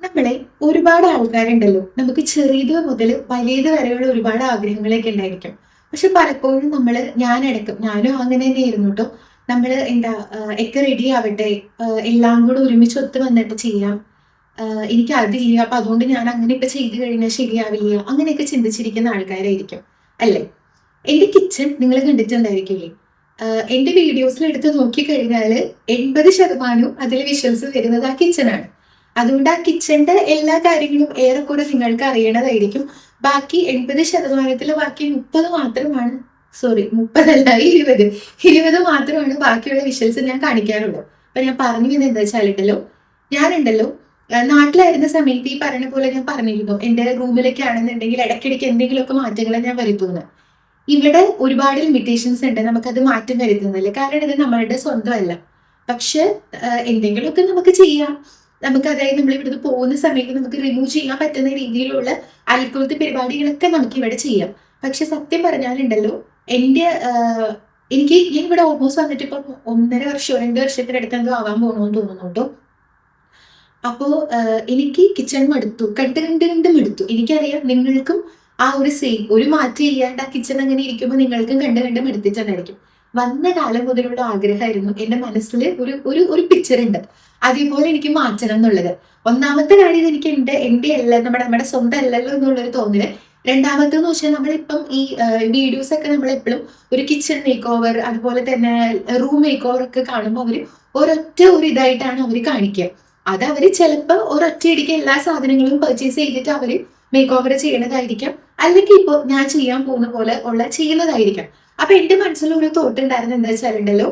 നമ്മളെ ഒരുപാട് ആൾക്കാരുണ്ടല്ലോ. നമുക്ക് ചെറിയത് മുതൽ വലിയത് വരെയുള്ള ഒരുപാട് ആഗ്രഹങ്ങളൊക്കെ ഉണ്ടായിരിക്കും. പക്ഷെ പലപ്പോഴും ഞാനടക്കം ഞാനും അങ്ങനെ തന്നെയായിരുന്നു ട്ടോ. ഒക്കെ റെഡി ആവട്ടെ, എല്ലാം കൂടെ ഒരുമിച്ച് ഒത്തു വന്നിട്ട് ചെയ്യാം. എനിക്ക് അതില്ല, അപ്പൊ അതുകൊണ്ട് ഞാൻ അങ്ങനെ ഇപ്പൊ ചെയ്ത് കഴിഞ്ഞാൽ ശരിയാവില്ല. അങ്ങനെയൊക്കെ ചിന്തിച്ചിരിക്കുന്ന ആൾക്കാരായിരിക്കും അല്ലേ? എന്റെ കിച്ചൺ നിങ്ങൾ കണ്ടിട്ടുണ്ടായിരിക്കില്ലേ? എന്റെ വീഡിയോസിൽ എടുത്ത് നോക്കിക്കഴിഞ്ഞാൽ 80% അതിൽ വിഷ്വൽസ് വരുന്നത് ആ കിച്ചണാണ്. അതുകൊണ്ട് ആ കിച്ചന്റെ എല്ലാ കാര്യങ്ങളും ഏറെക്കുറെ നിങ്ങൾക്ക് അറിയണതായിരിക്കും. ബാക്കി 80%-ൽ ബാക്കി 30 മാത്രമാണ്, സോറി 30 അല്ല, 20 മാത്രമാണ് ബാക്കിയുള്ള വിഷ്വൽസ് ഞാൻ കാണിക്കാറുള്ളൂ. അപ്പൊ ഞാൻ പറഞ്ഞു വന്നത് എന്താ വെച്ചാലുണ്ടല്ലോ, ഞാനുണ്ടല്ലോ നാട്ടിലായിരുന്ന സമയത്ത് ഈ പറയുന്ന പോലെ ഞാൻ പറഞ്ഞിരുന്നു, എന്റെ റൂമിലൊക്കെ ആണെന്നുണ്ടെങ്കിൽ ഇടയ്ക്കിടയ്ക്ക് എന്തെങ്കിലുമൊക്കെ മാറ്റങ്ങൾ ഞാൻ വരുത്തുന്നത്. ഇവിടെ ഒരുപാട് ലിമിറ്റേഷൻസ് ഉണ്ട് നമുക്കത് മാറ്റം വരുത്തുന്നതിൽ. കാരണം ഇത് നമ്മളുടെ സ്വന്തമല്ല. പക്ഷെ എന്തെങ്കിലുമൊക്കെ നമുക്ക് ചെയ്യാം. നമുക്ക് അതായത് നമ്മൾ ഇവിടുന്ന് പോകുന്ന സമയത്ത് നമുക്ക് റിമൂവ് ചെയ്യാൻ പറ്റുന്ന രീതിയിലുള്ള അൽക്കുലത്തെ പരിപാടികളൊക്കെ നമുക്ക് ഇവിടെ ചെയ്യാം. പക്ഷെ സത്യം പറഞ്ഞാലുണ്ടല്ലോ, എന്റെ ഞാൻ ഇവിടെ ഓൾമോസ്റ്റ് വന്നിട്ട് ഇപ്പം 1.5 വർഷം 2 വർഷത്തിനടുത്ത് എന്തോ ആവാൻ പോകണമെന്ന് തോന്നുന്നു കേട്ടോ. അപ്പോ എനിക്ക് കിച്ചൺ മടുത്തു, കണ്ട് കണ്ട് കണ്ട് മടുത്തു. എനിക്കറിയാം നിങ്ങൾക്കും ആ ഒരു മാറ്റം ഇല്ലാണ്ട് ആ കിച്ചൺ അങ്ങനെ ഇരിക്കുമ്പോൾ നിങ്ങൾക്കും കണ്ട് കണ്ട് മടുത്തിട്ടുണ്ടായിരിക്കും. വന്ന കാലം മുതലുള്ള ആഗ്രഹമായിരുന്നു, എന്റെ മനസ്സിൽ ഒരു ഒരു ഒരു പിക്ചർ ഉണ്ട്, അതേപോലെ എനിക്ക് മാറ്റണം എന്നുള്ളത്. ഒന്നാമത്തെ കാര്യം, എനിക്ക് എന്റെ അല്ല, നമ്മുടെ സ്വന്തം അല്ലല്ലോ എന്നുള്ളൊരു തോന്നല്. രണ്ടാമത്തെന്ന് വെച്ചാൽ നമ്മളിപ്പം ഈ വീഡിയോസ് ഒക്കെ നമ്മളെപ്പോഴും ഒരു കിച്ചൺ മേക്ക് ഓവർ, അതുപോലെ തന്നെ റൂം മേക്ക് ഓവർ ഒക്കെ കാണുമ്പോൾ അവര് ഒരു ഇതായിട്ടാണ് അവർ കാണിക്കുക. അത് അവര് ചിലപ്പോൾ ഒരൊറ്റയടിക്ക് എല്ലാ സാധനങ്ങളും പർച്ചേസ് ചെയ്തിട്ട് അവര് മേക്ക് ഓവർ ചെയ്യണതായിരിക്കാം, അല്ലെങ്കിൽ ഇപ്പോൾ ഞാൻ ചെയ്യാൻ പോകുന്ന പോലെ ഉള്ള ചെയ്യുന്നതായിരിക്കാം. അപ്പൊ എന്റെ മനസ്സിൽ ഒരു തോട്ട് ഉണ്ടായിരുന്നത് എന്താ വെച്ചാലുണ്ടല്ലോ,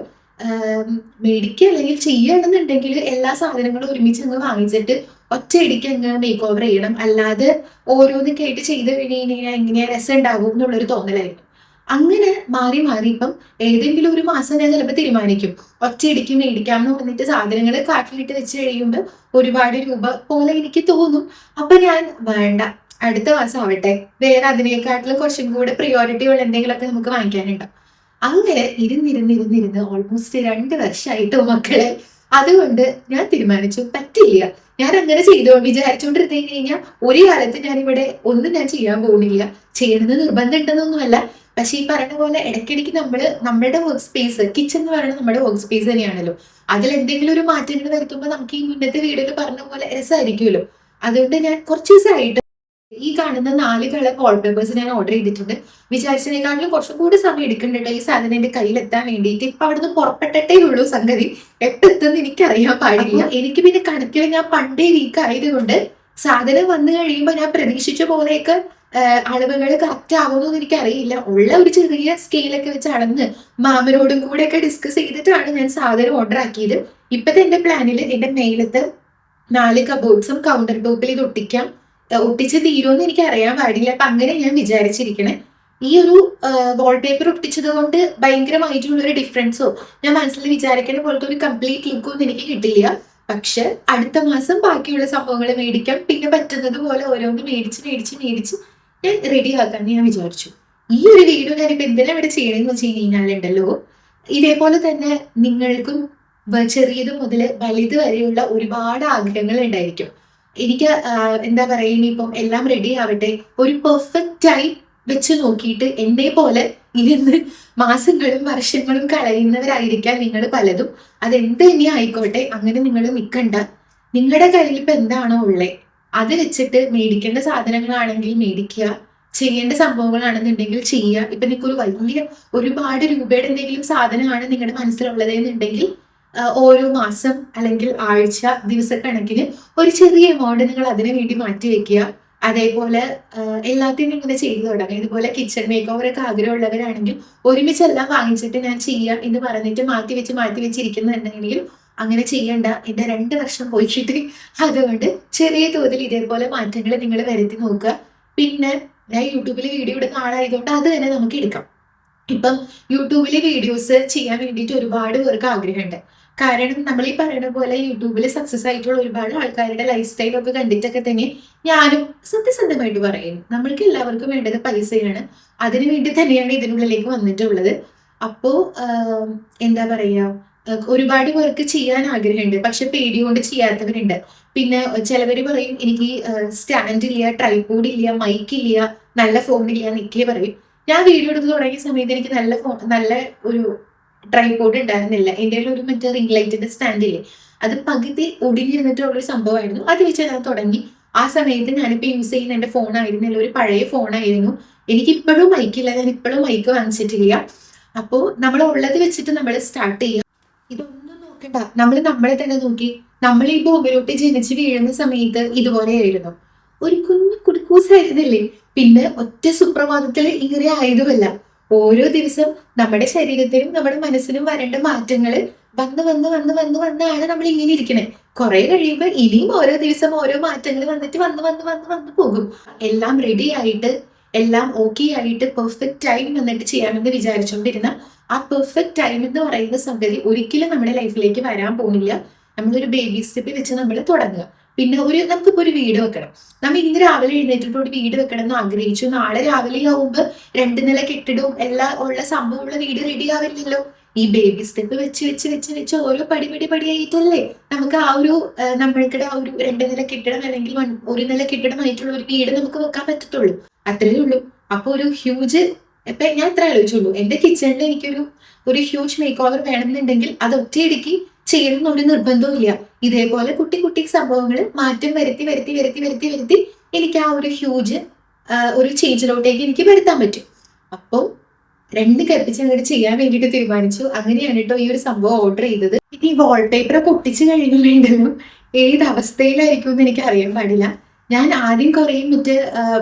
മേടിക്കുക അല്ലെങ്കിൽ ചെയ്യുകയാണെന്നുണ്ടെങ്കിൽ എല്ലാ സാധനങ്ങളും ഒരുമിച്ച് അങ്ങ് വാങ്ങിച്ചിട്ട് ഒറ്റയടിക്ക് അങ്ങ് മേക്ക് ഓവർ ചെയ്യണം. അല്ലാതെ ഓരോന്നൊക്കെ ആയിട്ട് ചെയ്ത് കഴിഞ്ഞ് കഴിഞ്ഞാൽ എങ്ങനെയാ രസം ഉണ്ടാവും എന്നുള്ളൊരു തോന്നലായിരുന്നു. അങ്ങനെ മാറി മാറി ഇപ്പം ഏതെങ്കിലും ഒരു മാസം ഞാൻ ചിലപ്പോൾ തീരുമാനിക്കും ഒറ്റയടിക്ക് മേടിക്കാം എന്ന് പറഞ്ഞിട്ട് സാധനങ്ങൾ കാട്ടിലിട്ട് വെച്ച് കഴിയുമ്പോൾ ഒരുപാട് രൂപ പോലെ എനിക്ക് തോന്നും. അപ്പൊ ഞാൻ വേണ്ട, അടുത്ത മാസം ആവട്ടെ, വേറെ അതിനേക്കാട്ടിലും കുറച്ചും കൂടെ പ്രിയോറിറ്റി ഉള്ള എന്തെങ്കിലുമൊക്കെ നമുക്ക് വാങ്ങിക്കാനുണ്ടാവും. അങ്ങനെ ഇരുന്നിരുന്നിരുന്നിരുന്ന് ഓൾമോസ്റ്റ് 2 വർഷമായിട്ടോ മക്കളെ. അതുകൊണ്ട് ഞാൻ തീരുമാനിച്ചു, പറ്റില്ല, ഞാൻ അങ്ങനെ വിചാരിച്ചുകൊണ്ടിരുന്നു കഴിഞ്ഞാൽ ഒരു കാലത്ത് ഒന്നും ഞാൻ ചെയ്യാൻ പോകുന്നില്ല. ചെയ്യണമെന്ന് നിർബന്ധം ഉണ്ടെന്നൊന്നുമല്ല. പക്ഷെ ഈ പറയുന്ന പോലെ ഇടയ്ക്കിടയ്ക്ക് നമ്മളുടെ വർക്ക് സ്പേസ്, കിച്ചൺ എന്ന് പറയുന്നത് നമ്മുടെ വർക്ക് സ്പേസ് തന്നെയാണല്ലോ. അതിൽ എന്തെങ്കിലും ഒരു മാറ്റങ്ങൾ വരുത്തുമ്പോൾ നമുക്ക് ഈ മുന്നത്തെ വീഡിയോയിൽ പറഞ്ഞ പോലെ രസമായിരിക്കുമല്ലോ. അതുകൊണ്ട് ഞാൻ കുറച്ച് ദിവസമായിട്ട് ഈ കാണുന്ന 4 കളർ വാൾപേപ്പേഴ്സ് ഞാൻ ഓർഡർ ചെയ്തിട്ടുണ്ട്. വിചാരിച്ചതിനേക്കാളും കുറച്ചും കൂടി സമയം എടുക്കുന്നുണ്ട് ഈ സാധനം എന്റെ കയ്യിലെത്താൻ വേണ്ടിയിട്ട്. ഇപ്പൊ അവിടുന്ന് പുറപ്പെട്ടിട്ടേ ഉള്ളൂ സംഗതി. എപ്പോ എത്തുന്ന എനിക്ക് അറിയാൻ പാടില്ല. എനിക്ക് പിന്നെ കണക്കിൽ ഞാൻ പണ്ടേ വീക്ക് ആയതുകൊണ്ട് സാധനം വന്നു കഴിയുമ്പോൾ ഞാൻ പ്രതീക്ഷിച്ച പോലെയൊക്കെ അളവുകൾ കറക്റ്റ് ആവുമെന്നൊന്നും എനിക്കറിയില്ല. ഉള്ള ഒരു ചെറിയ സ്കെയിലൊക്കെ വെച്ച് അളന്ന് മാമനോടും കൂടെ ഒക്കെ ഡിസ്കസ് ചെയ്തിട്ടാണ് ഞാൻ സാധനം ഓർഡർ ആക്കിയത്. ഇപ്പത്തെ എന്റെ പ്ലാനിൽ എന്റെ മേലത്തെ 4 കബോർഡ്സും കൗണ്ടർ ടോപ്പിൽ ഇത് ഒട്ടിച്ച് തീരുമെന്ന് എനിക്ക് അറിയാൻ പാടില്ല. അപ്പൊ അങ്ങനെ ഞാൻ വിചാരിച്ചിരിക്കണേ. ഈ ഒരു വാൾപേപ്പർ ഒട്ടിച്ചത് കൊണ്ട് ഭയങ്കരമായിട്ടുള്ള ഒരു ഡിഫറൻസോ ഞാൻ മനസ്സിൽ വിചാരിക്കുന്ന പോലത്തെ ഒരു കംപ്ലീറ്റ് ലുക്കോ ഒന്നും എനിക്ക് കിട്ടില്ല. പക്ഷെ അടുത്ത മാസം ബാക്കിയുള്ള സംഭവങ്ങൾ മേടിക്കാം. പിന്നെ പറ്റുന്നത് പോലെ ഓരോന്ന് മേടിച്ച് മേടിച്ച് മേടിച്ച് ഞാൻ റെഡി ആക്കാന്ന് ഞാൻ വിചാരിച്ചു. ഈ ഒരു വീഡിയോ ഞാനിപ്പോ എന്തിനാ ഇവിടെ ചെയ്യണമെന്ന് വെച്ച് കഴിഞ്ഞാലുണ്ടല്ലോ, ഇതേപോലെ തന്നെ നിങ്ങൾക്കും ചെറിയത് മുതൽ വലുത് വരെയുള്ള ഒരുപാട് ആഗ്രഹങ്ങൾ ഉണ്ടായിരിക്കും. എനിക്ക് എന്താ പറയുക, ഇനിയിപ്പം എല്ലാം റെഡി ആവട്ടെ, ഒരു പെർഫെക്റ്റ് ടൈം വെച്ച് നോക്കിയിട്ട് എന്നെ പോലെ ഇരുന്ന് മാസങ്ങളും വർഷങ്ങളും കളയുന്നവരായിരിക്കാം നിങ്ങൾ പലതും. അതെന്ത് ഇനി ആയിക്കോട്ടെ, അങ്ങനെ നിങ്ങൾ നിൽക്കണ്ട. നിങ്ങളുടെ കയ്യിൽ ഇപ്പൊ എന്താണോ ഉള്ളത് അത് വെച്ചിട്ട് മേടിക്കേണ്ട സാധനങ്ങളാണെങ്കിൽ മേടിക്കുക, ചെയ്യേണ്ട സംഭവങ്ങളാണെന്നുണ്ടെങ്കിൽ ചെയ്യുക. ഇപ്പൊ നിങ്ങൾക്ക് ഒരുപാട് രൂപയുടെ എന്തെങ്കിലും സാധനമാണ് നിങ്ങളുടെ മനസ്സിലുള്ളത് എന്നുണ്ടെങ്കിൽ ഓരോ മാസം അല്ലെങ്കിൽ ആഴ്ച ദിവസക്കണക്കിന് ഒരു ചെറിയ എമൗണ്ട് നിങ്ങൾ അതിനു വേണ്ടി മാറ്റി വെക്കുക. അതേപോലെ എല്ലാത്തിനും ഇങ്ങനെ ചെയ്തു തുടങ്ങുക. ഇതുപോലെ കിച്ചൺ മേക്ക് ഓവർ ഒക്കെ ആഗ്രഹമുള്ളവരാണെങ്കിൽ ഒരുമിച്ചെല്ലാം വാങ്ങിച്ചിട്ട് ഞാൻ ചെയ്യാം എന്ന് പറഞ്ഞിട്ട് മാറ്റി വെച്ചിരിക്കുന്നുണ്ടെങ്കിൽ അങ്ങനെ ചെയ്യണ്ട. എന്റെ 2 വർഷം പോയിട്ട്. അതുകൊണ്ട് ചെറിയ തോതിൽ ഇതേപോലെ മാറ്റങ്ങൾ നിങ്ങൾ വരുത്തി നോക്കുക. പിന്നെ ഞാൻ യൂട്യൂബിൽ വീഡിയോ ഇടുന്ന ആളായതുകൊണ്ട് അത് തന്നെ നമുക്ക് എടുക്കാം. ഇപ്പം യൂട്യൂബിലെ വീഡിയോസ് ചെയ്യാൻ വേണ്ടിയിട്ട് ഒരുപാട് പേർക്ക് ആഗ്രഹമുണ്ട്. കാരണം നമ്മൾ ഈ പറയുന്ന പോലെ യൂട്യൂബിൽ സക്സസ് ആയിട്ടുള്ള ഒരുപാട് ആൾക്കാരുടെ ലൈഫ് സ്റ്റൈലൊക്കെ കണ്ടിട്ടൊക്കെ തന്നെ ഞാനും സത്യസന്ധമായിട്ട് പറയുന്നു, നമ്മൾക്ക് എല്ലാവർക്കും വേണ്ടത് പൈസയാണ്. അതിനു വേണ്ടി തന്നെയാണ് ഇതിനുള്ളിലേക്ക് വന്നിട്ടുള്ളത്. അപ്പോ എന്താ പറയാ, ഒരുപാട് പേർക്ക് ചെയ്യാൻ ആഗ്രഹമുണ്ട്, പക്ഷെ പേടികൊണ്ട് ചെയ്യാത്തവരുണ്ട്. പിന്നെ ചിലവര് പറയും എനിക്ക് സ്റ്റാൻഡ് ഇല്ല, ട്രൈപോഡ് ഇല്ല, മൈക്ക് ഇല്ല, നല്ല ഫോൺ ഇല്ല എന്നൊക്കെ പറയും. ഞാൻ വീഡിയോ എടുത്ത് തുടങ്ങിയ സമയത്ത് എനിക്ക് നല്ല ഒരു ട്രൈപോഡ് ഉണ്ടായിരുന്നില്ല. എൻ്റെ ഒരു മറ്റേ റിംഗ് ലൈറ്റിന്റെ സ്റ്റാൻഡ് ഇല്ലേ, അത് പകുതി ഒടിഞ്ഞിരുന്നിട്ടുള്ള ഒരു സംഭവമായിരുന്നു. അത് വെച്ച് ഞാൻ തുടങ്ങി. ആ സമയത്ത് ഞാനിപ്പോ യൂസ് ചെയ്യുന്ന എന്റെ ഫോൺ ആയിരുന്നില്ല, ഒരു പഴയ ഫോണായിരുന്നു. എനിക്ക് ഇപ്പോഴും മൈക്കില്ല, ഞാൻ ഇപ്പോഴും മൈക്ക് വാങ്ങിച്ചിട്ടില്ല. അപ്പോ നമ്മൾ ഉള്ളത് വെച്ചിട്ട് നമ്മൾ സ്റ്റാർട്ട് ചെയ്യുക. ഇതൊന്നും നോക്കണ്ട, നമ്മളെ തന്നെ നോക്കി. നമ്മൾ ഈ ഭൂമിയിലോട്ട് ജനിച്ച് വീഴുന്ന സമയത്ത് ഇതുപോലെയായിരുന്നു, ഒരു കുഞ്ഞു കുടുക്കൂസായിരുന്നില്ലേ. പിന്നെ ഒറ്റ സുപ്രഭാതത്തിൽ ഇങ്ങനെ ആയതുമല്ല. ഓരോ ദിവസം നമ്മുടെ ശരീരത്തിനും നമ്മുടെ മനസ്സിനും വരേണ്ട മാറ്റങ്ങൾ വന്ന് വന്ന് വന്ന് വന്ന് വന്നാണ് നമ്മൾ ഇങ്ങനെ ഇരിക്കണേ. കുറെ കഴിയുമ്പോൾ ഇനിയും ഓരോ ദിവസം ഓരോ മാറ്റങ്ങൾ വന്നിട്ട് വന്ന് വന്ന് വന്ന് വന്ന് പോകും. എല്ലാം റെഡി ആയിട്ട്, എല്ലാം ഓക്കെ ആയിട്ട് പെർഫെക്റ്റ് ടൈം വന്നിട്ട് ചെയ്യാമെന്ന് വിചാരിച്ചുകൊണ്ടിരുന്ന ആ പെർഫെക്റ്റ് ടൈം എന്ന് പറയുന്ന സംഗതി ഒരിക്കലും നമ്മുടെ ലൈഫിലേക്ക് വരാൻ പോകുന്നില്ല. നമ്മളൊരു ബേബി സ്റ്റെപ്പ് വെച്ച് നമ്മൾ തുടങ്ങുക. പിന്നെ നമുക്കിപ്പോ ഒരു വീട് വെക്കണം. നമ്മൾ ഇന്ന് രാവിലെ എഴുന്നേറ്റിട്ട് ഒരു വീട് വെക്കണം എന്ന് ആഗ്രഹിച്ചു. നാളെ രാവിലെ ആവുമ്പോൾ 2 നില കെട്ടിടവും എല്ലാം ഉള്ള സംഭവമുള്ള വീട് റെഡി ആവില്ലല്ലോ. ഈ ബേബി സ്റ്റെപ്പ് വെച്ച് വെച്ച് വെച്ച് വെച്ച് ഓരോ പടിയായിട്ടല്ലേ നമുക്ക് ആ ഒരു നമ്മൾക്കിടെ ആ ഒരു 2 നില കെട്ടിടം അല്ലെങ്കിൽ 1 നില കെട്ടിടമായിട്ടുള്ള ഒരു വീട് നമുക്ക് വെക്കാൻ പറ്റത്തുള്ളൂ. അത്രയേ ഉള്ളൂ. അപ്പൊ ഒരു ഹ്യൂജ്, ഇപ്പൊ ഞാൻ ഇത്ര ആലോചിച്ചുള്ളൂ, എന്റെ കിച്ചണിൽ ഒരു ഹ്യൂജ് മേക്ക് ഓവർ വേണമെന്നുണ്ടെങ്കിൽ അത് ഒറ്റയടിക്ക് ചെയ്യണമെന്ന് ഒരു നിർബന്ധവും ഇല്ല. ഇതേപോലെ കുട്ടി കുട്ടി സംഭവങ്ങൾ മാറ്റം വരുത്തി വരുത്തി വരുത്തി വരുത്തി വരുത്തി എനിക്ക് ആ ഒരു ഹ്യൂജ് ഒരു ചേഞ്ചിലോട്ടേക്ക് എനിക്ക് വരുത്താൻ പറ്റും. അപ്പോൾ 2 കൽപ്പിച്ച് അങ്ങോട്ട് ചെയ്യാൻ വേണ്ടിയിട്ട് തീരുമാനിച്ചു. അങ്ങനെയാണ് കേട്ടോ ഈ ഒരു സംഭവം ഓർഡർ ചെയ്തത്. ഇനി ഈ വാൾപേപ്പർ ഒക്കെ ഒട്ടിച്ച് കഴിയുമ്പോഴുണ്ടല്ലോ ഏത് അവസ്ഥയിലായിരിക്കും എന്ന് എനിക്ക് അറിയാൻ പാടില്ല. ഞാൻ ആദ്യം കുറേ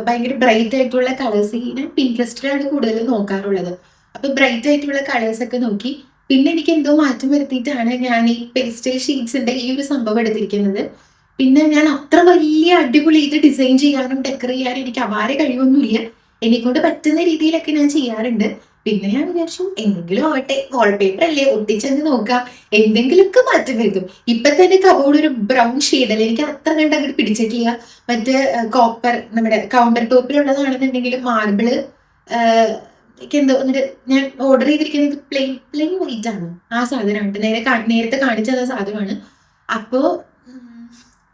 ഭയങ്കര ബ്രൈറ്റ് ആയിട്ടുള്ള കളേഴ്സ്, ഞാൻ പിൻട്രസ്റ്റിലാണ് കൂടുതൽ നോക്കാറുള്ളത്. അപ്പൊ ബ്രൈറ്റ് ആയിട്ടുള്ള കളേഴ്സ് ഒക്കെ നോക്കി. പിന്നെ എനിക്ക് എന്തോ മാറ്റം വരുത്തിയിട്ടാണ് ഞാൻ ഈ പേസ്റ്റൽ ഷീറ്റ്സിന്റെ ഈ ഒരു സംഭവം എടുത്തിരിക്കുന്നത്. പിന്നെ ഞാൻ അത്ര വലിയ അടിപൊളി ഇത് ഡിസൈൻ ചെയ്യാനും ഡെക്കർ ചെയ്യാനും എനിക്ക് അപാര കഴിവൊന്നുമില്ല. എന്നെക്കൊണ്ട് പറ്റുന്ന രീതിയിലൊക്കെ ഞാൻ ചെയ്യാറുണ്ട്. പിന്നെ ഞാൻ വിചാരിച്ചു എന്തെങ്കിലും ആവട്ടെ, വാൾപേപ്പർ അല്ലേ, ഒട്ടിച്ചെന്ന് നോക്കാം, എന്തെങ്കിലുമൊക്കെ മാറ്റം വരുത്തും. ഇപ്പൊ തന്നെ കബോർഡ് ഒരു ബ്രൗൺ ഷെയ്ഡല്ലേ, എനിക്ക് അത്ര കണ്ട് അങ്ങോട്ട് പിടിച്ചിട്ടില്ല. മറ്റേ കോപ്പർ നമ്മുടെ കൗണ്ടർ ടോപ്പിലുള്ളതാണെന്നുണ്ടെങ്കിലും മാർബിള് എന്തോ എന്നിട്ട് ഞാൻ ഓർഡർ ചെയ്തിരിക്കുന്നത് പ്ലെയിൻ വൈറ്റ് ആണ്. ആ സാധനമാണ് നേരത്തെ കാണിച്ച സാധനമാണ്. അപ്പോ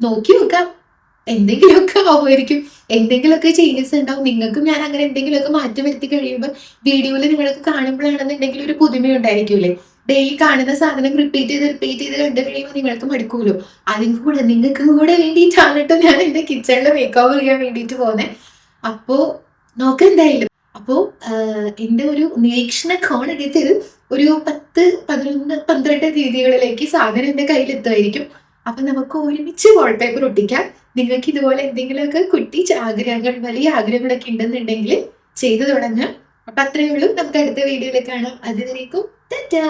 നോക്കി നോക്കാം, എന്തെങ്കിലുമൊക്കെ ആവുമായിരിക്കും, എന്തെങ്കിലുമൊക്കെ ചേഞ്ചസ് ഉണ്ടാവും. നിങ്ങൾക്കും ഞാൻ അങ്ങനെ എന്തെങ്കിലുമൊക്കെ മാറ്റം വരുത്തി കഴിയുമ്പോൾ വീഡിയോയിൽ നിങ്ങൾക്ക് കാണുമ്പോഴാണെന്നുണ്ടെങ്കിൽ ഒരു പുതുമയുണ്ടായിരിക്കുമല്ലേ. ഡെയിലി കാണുന്ന സാധനം റിപ്പീറ്റ് ചെയ്ത് കണ്ടു കഴിയുമ്പോൾ നിങ്ങൾക്ക് മടുക്കുമല്ലോ. നിങ്ങൾക്ക് കൂടെ വേണ്ടിയിട്ടാണ് കേട്ടോ ഞാൻ എൻ്റെ കിച്ചണിൽ മേക്ക് ഓവർ ചെയ്യാൻ വേണ്ടിയിട്ട് പോകുന്നത്. അപ്പോ നോക്കാം എന്തായാലും. അപ്പോ എൻ്റെ ഒരു നിരീക്ഷണ കോണകത്തിൽ ഒരു 10, 11, 12 രീതികളിലേക്ക് സാധനം എൻ്റെ കയ്യിലെത്തുമായിരിക്കും. അപ്പൊ നമുക്ക് ഒരുമിച്ച് വാൾപേപ്പർ ഒട്ടിക്കാം. നിങ്ങൾക്ക് ഇതുപോലെ എന്തെങ്കിലുമൊക്കെ കുട്ടി ആഗ്രഹങ്ങൾ, വലിയ ആഗ്രഹങ്ങളൊക്കെ ഉണ്ടെന്നുണ്ടെങ്കിൽ ചെയ്തു തുടങ്ങാം. അപ്പൊ അത്രയേ ഉള്ളൂ. നമുക്ക് അടുത്ത വീഡിയോയിൽ കാണാം. അതുവരേക്കും ടാറ്റാ.